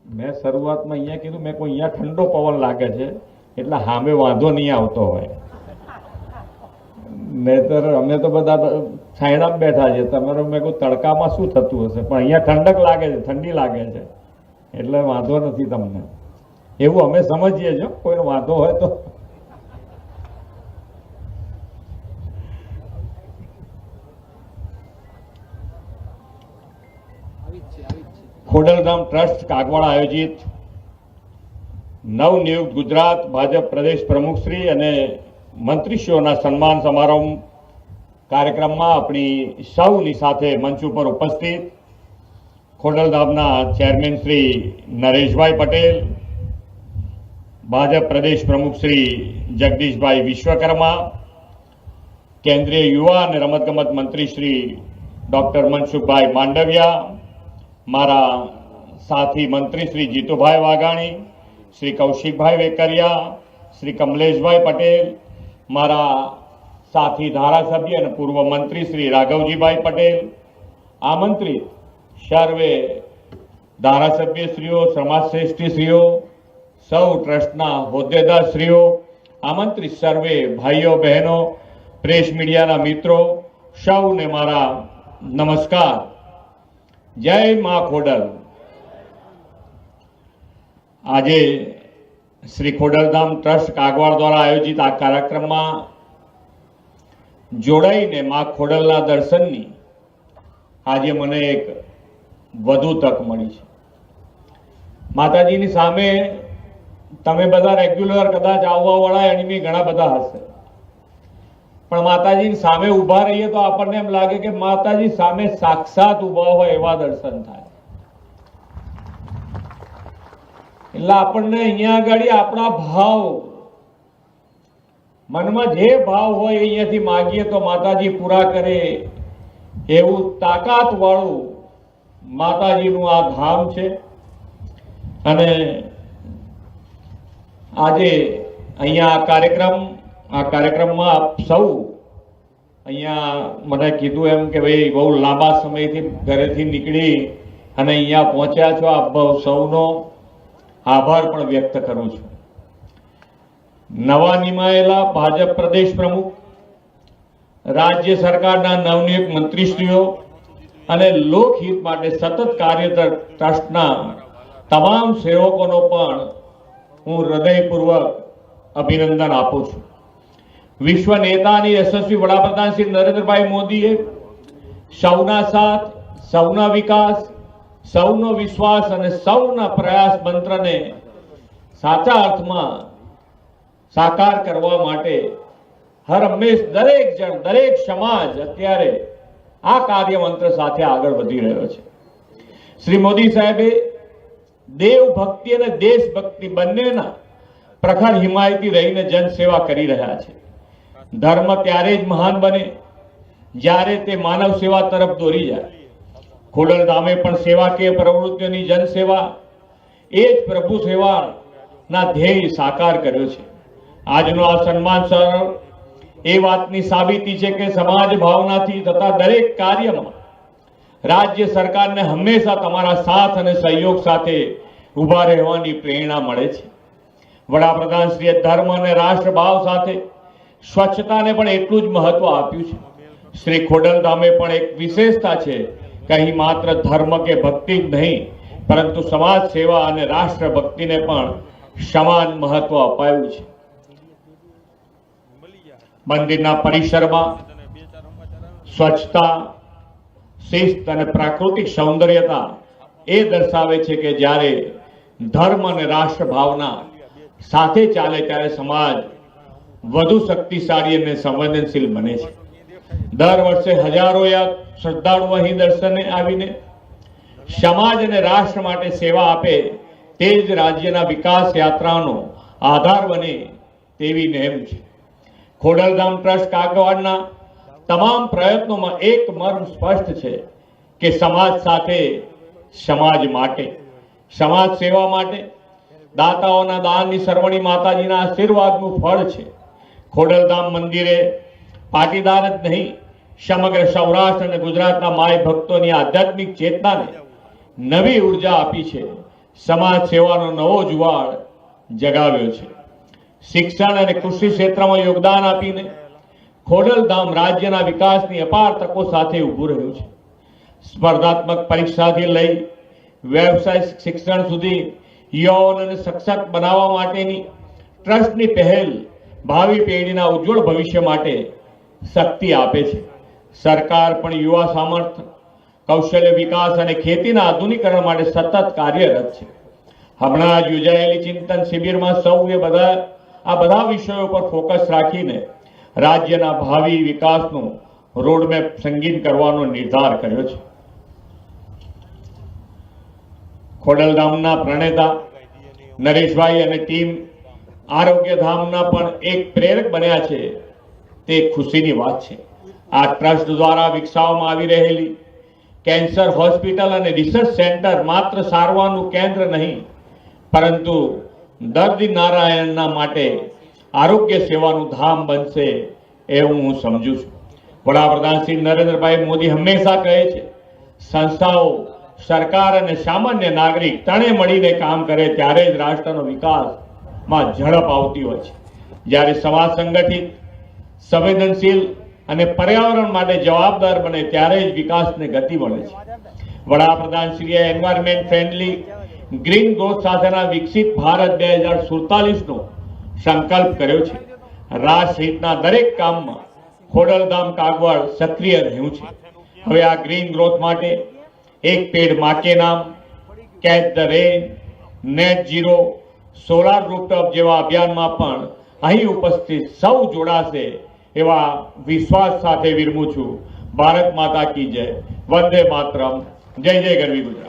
મેં શરૂઆતમાં અહીંયા કીધું મેં કોઈ અહીંયા ઠંડો પવન લાગે છે એટલે સામે વાંધો નહીં આવતો હોય, નહીતર અમે તો બધા છાંયડામાં બેઠા છે, તમારે મેં કોઈ તડકામાં શું થતું હશે, પણ અહીંયા ઠંડક લાગે છે, ઠંડી લાગે છે એટલે વાંધો નથી તમને, એવું અમે સમજીએ છો. કોઈનો વાંધો હોય તો ખોડલધામ ટ્રસ્ટ કાગવાડા આયોજિત નવનિયુક્ત ગુજરાત ભાજપ પ્રદેશ પ્રમુખ શ્રી અને મંત્રીશ્રીઓના સન્માન સમારંભ કાર્યક્રમમાં આપણી સૌની સાથે મંચ ઉપર ઉપસ્થિત ખોડલધામના ચેરમેન શ્રી નરેશભાઈ પટેલ, ભાજપ પ્રદેશ પ્રમુખ શ્રી જગદીશભાઈ વિશ્વકર્મા, કેન્દ્રીય યુવા અને રમતગમત મંત્રી શ્રી ડોક્ટર મનસુખભાઈ માંડવિયા, મારા સાથી મંત્રી શ્રી જીતુભાઈ વાઘાણી, શ્રી કૌશિકભાઈ વેકરિયા, શ્રી કમલેશભાઈ પટેલ, મારા સાથી ધારાસભ્ય અને પૂર્વ મંત્રી શ્રી રાઘવજીભાઈ પટેલ, આમંત્રિત સર્વે ધારાસભ્યશ્રીઓ, સમાજશ્રેષ્ઠીશ્રીઓ, સૌ ટ્રસ્ટના હોદ્દેદારશ્રીઓ, આમંત્રિત સર્વે ભાઈઓ બહેનો, પ્રેસ મીડિયાના મિત્રો, સૌને મારા નમસ્કાર. જય મા ખોડલ. આજે શ્રી ખોડલધામ ટ્રસ્ટ કાગવાડ દ્વારા આયોજિત આ કાર્યક્રમમાં જોડાઈને મા ખોડલના દર્શનની આજે મને એક વધુ તક મળી છે. માતાજીની સામે તમે બધા રેગ્યુલર કદાચ આવવા વાળા એની ઘણા બધા હશે, પણ માતાજીની સામે ઊભા રહીએ તો આપણને એમ લાગે કે માતાજી સામે સાક્ષાત ઊભા હોય એવા દર્શન થાય. એટલે આપણને અહીંયા આગળ આપણા ભાવ, મનમાં જે ભાવ હોય અહીંયાથી માગીએ તો માતાજી પૂરા કરે એવું તાકાત વાળું માતાજીનું આ ધામ છે. અને આજે અહીંયા આ કાર્યક્રમમાં આપ સૌ અહીંયા મને કીધું એમ કે ભાઈ બહુ લાંબા સમયથી ઘરેથી નીકળી અને અહીંયા પહોંચ્યા છો, આપ સૌનો આભાર પણ વ્યક્ત કરું છું. નવા નિમાયેલા ભાજપ પ્રદેશ પ્રમુખ, રાજ્ય સરકારના નવનિયુક્ત મંત્રીશ્રીઓ અને લોકહિત માટે સતત કાર્યરત ટ્રસ્ટના તમામ સેવકોનો પણ હું હૃદયપૂર્વક અભિનંદન આપું છું. વિશ્વ નેતા અને યશસ્વી વડાપ્રધાન શ્રી નરેન્દ્રભાઈ મોદીએ સૌના સાથ, સૌના વિકાસ, સૌનો વિશ્વાસ અને સૌના પ્રયાસ મંત્રને સાચા અર્થમાં સાકાર કરવા માટે હર હંમેશ દરેક જણ, દરેક સમાજ અત્યારે આ કાર્ય મંત્ર સાથે આગળ વધી રહ્યો છે. શ્રી મોદી સાહેબે દેવ ભક્તિ અને દેશભક્તિ બંનેના પ્રખર હિમાયતી રહીને જનસેવા કરી રહ્યા છે. ધર્મ ત્યારે જ મહાન બને જ્યારે તે માનવ સેવા તરફ દોરી જાય. ખોડલધામે પણ સેવાકીય પ્રવૃત્તિઓની જનસેવા એ જ પ્રભુ સેવાના ધ્યેય સાકાર કર્યો છે. આજનો આ સન્માન સરળ એ વાતની સાબિતી છે કે સમાજ ભાવનાથી થતા દરેક કાર્યમાં રાજ્ય સરકારને હંમેશા તમારા સાથ અને સહયોગ સાથે ઊભા રહેવાની પ્રેરણા મળે છે. વડાપ્રધાન શ્રીએ ધર્મ અને રાષ્ટ્રભાવ સાથે સ્વચ્છતાને પણ એટલું જ મહત્વ આપ્યું છે. શ્રી ખોડલધામે પણ એક વિશેષતા છે કે અહીં માત્ર ધર્મ કે ભક્તિ જ નહીં પરંતુ સમાજ સેવા અને રાષ્ટ્ર ભક્તિને પણ સમાન મહત્વ અપાયું છે. મંદિરના પરિસરમાં સ્વચ્છતા, શિસ્ત અને પ્રાકૃતિક સૌંદર્યતા એ દર્શાવે છે કે જ્યારે ધર્મ અને રાષ્ટ્ર ભાવના સાથે ચાલે ત્યારે સમાજ વધુ શક્તિશાળી અને સંવેદનશીલ બને છે. દર વર્ષે હજારો શ્રદ્ધાળુઓ અહીં દર્શને આવીને સમાજ અને રાષ્ટ્ર માટે સેવા આપે તે જ રાજ્યના વિકાસ યાત્રાનો આધાર બને તેવી નેમ છે. ખોડલધામ ટ્રસ્ટ કાગવાડના તમામ પ્રયત્નોમાં એક મર્મ સ્પષ્ટ છે કે સમાજ સાથે, સમાજ માટે, સમાજ સેવા માટે. દાતાઓના દાનની સરવણી માતાજીના આશીર્વાદનું ફળ છે. ખોડલધામ મંદિરે પાટીદાર જ નહીં સમગ્ર સૌરાષ્ટ્ર અને ગુજરાતના માય ભક્તોની આધ્યાત્મિક ચેતનાને નવી ઉર્જા આપી છે. સમાજ સેવાનો નવો જુવાળ જગાવ્યો છે. શિક્ષણ અને કૃષિ ક્ષેત્રમાં યોગદાન આપીને ખોડલધામ રાજ્યના વિકાસની અપાર તકો સાથે ઊભું રહ્યું છે. સ્પર્ધાત્મક પરીક્ષાથી લઈ વ્યવસાયિક શિક્ષણ સુધી યુવાઓને સશક્ત બનાવવા માટેની ટ્રસ્ટની પહેલ ભાવિ પેઢીના ઉજ્જવળ ભવિષ્ય માટે શક્તિ આપે છે. સરકાર પણ યુવા સામર્થ્ય, કૌશલ્ય વિકાસ અને ખેતીના આધુનિકરણ માટે સતત કાર્યરત છે. હમણાં જ યોજાયેલી ચિંતન શિબિરમાં સૌએ આ બધા વિષયો પર ફોકસ રાખીને રાજ્યના ભાવિ વિકાસનું રોડમેપ સંગીન કરવાનો નિર્ધાર કર્યો છે. ખોડલધામના પ્રણેતા નરેશભાઈ અને ટીમ આરોગ્યધામના પણ એક પ્રેરક બન્યા છે તે ખુશીની વાત છે. આ ટ્રસ્ટ દ્વારા વિકસાવવામાં આવી રહેલી કેન્સર હોસ્પિટલ અને રિસર્ચ સેન્ટર માત્ર સારવારનું કેન્દ્ર નહીં, પરંતુ દર્દી નારાયણના માટે આરોગ્ય સેવાનું ધામ બનશે એવું હું સમજુ છું. વડાપ્રધાન શ્રી નરેન્દ્રભાઈ મોદી હંમેશા કહે છે, સંસ્થાઓ, સરકાર અને સામાન્ય નાગરિક ત્રણે મળીને કામ કરે ત્યારે જ રાષ્ટ્રનો વિકાસમાં ઝડપ આવતી હોય છે. જ્યારે સમાજ સંગઠિત, સંવેદનશીલ અને પર્યાવરણ માટે જવાબદાર બને ત્યારે જ વિકાસને ગતિ મળે છે. વડાપ્રધાન શ્રીએ એન્વાયરમેન્ટ ફ્રેન્ડલી ગ્રીન ગ્રોથ સાથેના વિકસિત ભારત 2047નો સંકલ્પ કર્યો છે. રાષ્ટ્રહિતના દરેક કામમાં ખોડલધામ કાગવાડ સક્રિય રહ્યું છે. હવે આ ગ્રીન ગ્રોથ માટે એક પેડ માં કે નામ, catch the rain, net zero, solar rooftop જેવા અભિયાનમાં પણ અહીં ઉપસ્થિત સૌ જોડાશે એવા વિશ્વાસ સાથે વિરમું છું. ભારત માતા કી જય. વંદે માતરમ. જય જય ગરવી ગુજરાત.